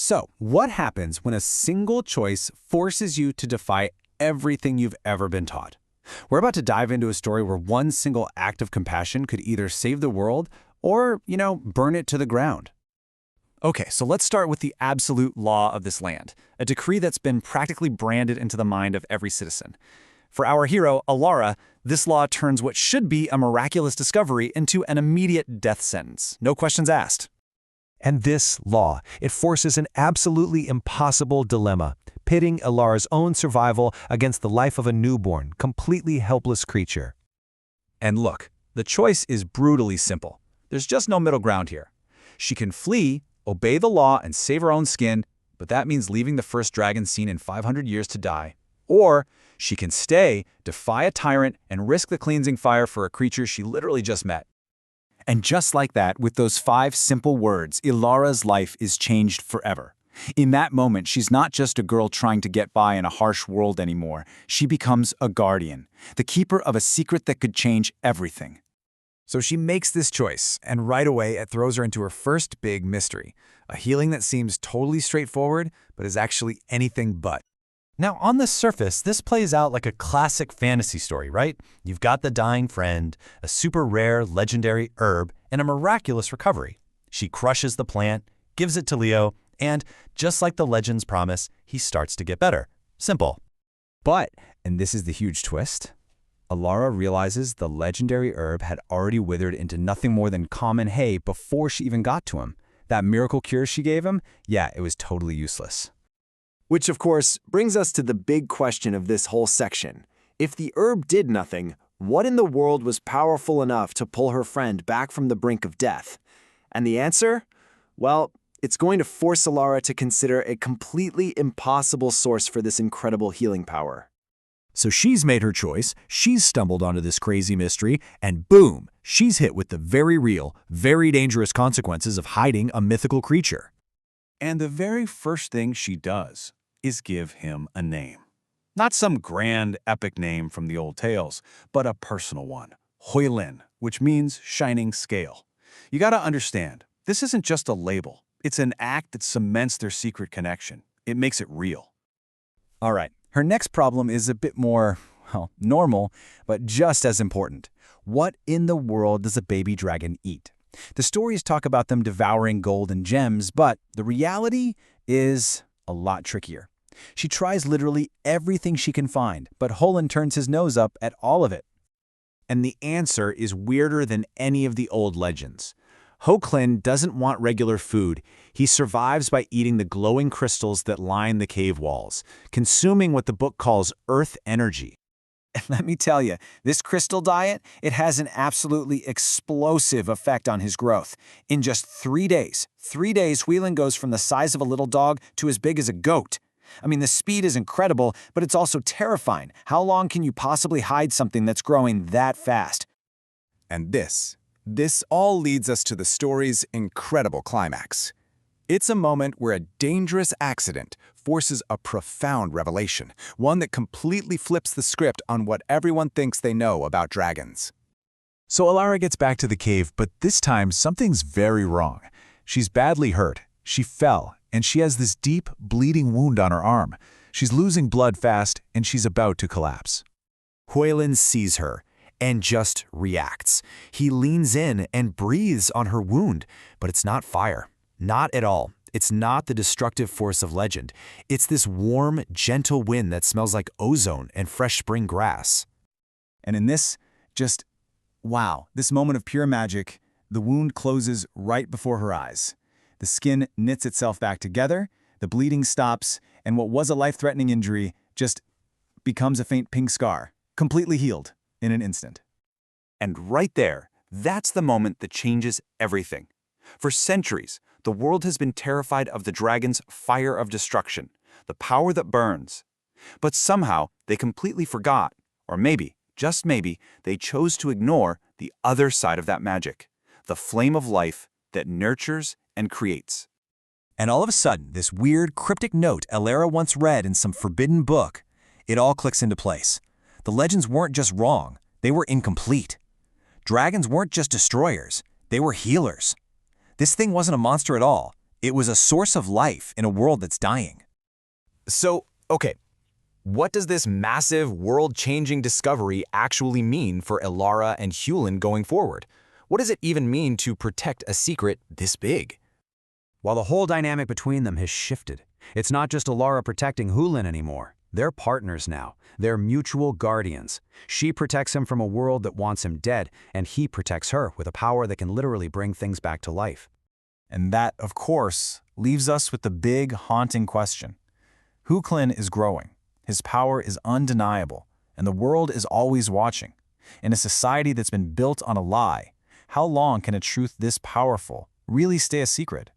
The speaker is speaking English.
So, what happens when a single choice forces you to defy everything you've ever been taught? We're about to dive into a story where one single act of compassion could either save the world or, burn it to the ground. Okay, so let's start with the absolute law of this land, a decree that's been practically branded into the mind of every citizen. For our hero, Alara, this law turns what should be a miraculous discovery into an immediate death sentence. No questions asked. And this law, it forces an absolutely impossible dilemma, pitting Alara's own survival against the life of a newborn, completely helpless creature. And look, the choice is brutally simple. There's just no middle ground here. She can flee, obey the law, and save her own skin, but that means leaving the first dragon seen in 500 years to die. Or she can stay, defy a tyrant, and risk the cleansing fire for a creature she literally just met. And just like that, with those 5 simple words, Ilara's life is changed forever. In that moment, she's not just a girl trying to get by in a harsh world anymore. She becomes a guardian, the keeper of a secret that could change everything. So she makes this choice, and right away it throws her into her first big mystery, a healing that seems totally straightforward, but is actually anything but. Now, on the surface, this plays out like a classic fantasy story, right? You've got the dying friend, a super rare, legendary herb, and a miraculous recovery. She crushes the plant, gives it to Leo, and, just like the legends promise, he starts to get better. Simple. But, and this is the huge twist, Alara realizes the legendary herb had already withered into nothing more than common hay before she even got to him. That miracle cure she gave him, yeah, it was totally useless. Which, of course, brings us to the big question of this whole section. If the herb did nothing, what in the world was powerful enough to pull her friend back from the brink of death? And the answer? Well, it's going to force Alara to consider a completely impossible source for this incredible healing power. So she's made her choice, she's stumbled onto this crazy mystery, and boom, she's hit with the very real, very dangerous consequences of hiding a mythical creature. And the very first thing she does is give him a name. Not some grand, epic name from the old tales, but a personal one, Hoilin, which means shining scale. You gotta understand, this isn't just a label. It's an act that cements their secret connection. It makes it real. All right, her next problem is a bit more, normal, but just as important. What in the world does a baby dragon eat? The stories talk about them devouring gold and gems, but the reality is a lot trickier. She tries literally everything she can find, but Hoilin turns his nose up at all of it. And the answer is weirder than any of the old legends. Hoilin doesn't want regular food. He survives by eating the glowing crystals that line the cave walls, consuming what the book calls earth energy. And let me tell you, this crystal diet, it has an absolutely explosive effect on his growth. In just 3 days, Hoilin goes from the size of a little dog to as big as a goat. I mean, the speed is incredible, but it's also terrifying. How long can you possibly hide something that's growing that fast? And this all leads us to the story's incredible climax. It's a moment where a dangerous accident forces a profound revelation, one that completely flips the script on what everyone thinks they know about dragons. So Alara gets back to the cave, but this time something's very wrong. She's badly hurt. She fell, and she has this deep, bleeding wound on her arm. She's losing blood fast, and she's about to collapse. Hoilin sees her and just reacts. He leans in and breathes on her wound, but it's not fire. Not at all. It's not the destructive force of legend. It's this warm, gentle wind that smells like ozone and fresh spring grass. And in this, this moment of pure magic, the wound closes right before her eyes. The skin knits itself back together, the bleeding stops, and what was a life-threatening injury just becomes a faint pink scar, completely healed in an instant. And right there, that's the moment that changes everything. For centuries, the world has been terrified of the dragon's fire of destruction, the power that burns. But somehow, they completely forgot, or maybe, just maybe, they chose to ignore the other side of that magic, the flame of life that nurtures and creates. And all of a sudden, this weird, cryptic note Alara once read in some forbidden book, it all clicks into place. The legends weren't just wrong, they were incomplete. Dragons weren't just destroyers, they were healers. This thing wasn't a monster at all. It was a source of life in a world that's dying. So, okay, what does this massive, world-changing discovery actually mean for Elara and Hulin going forward? What does it even mean to protect a secret this big? While the whole dynamic between them has shifted, it's not just Elara protecting Hulin anymore. They're partners now. They're mutual guardians. She protects him from a world that wants him dead, and he protects her with a power that can literally bring things back to life. And that, of course, leaves us with the big, haunting question. Hulin is growing. His power is undeniable, and the world is always watching. In a society that's been built on a lie, how long can a truth this powerful really stay a secret?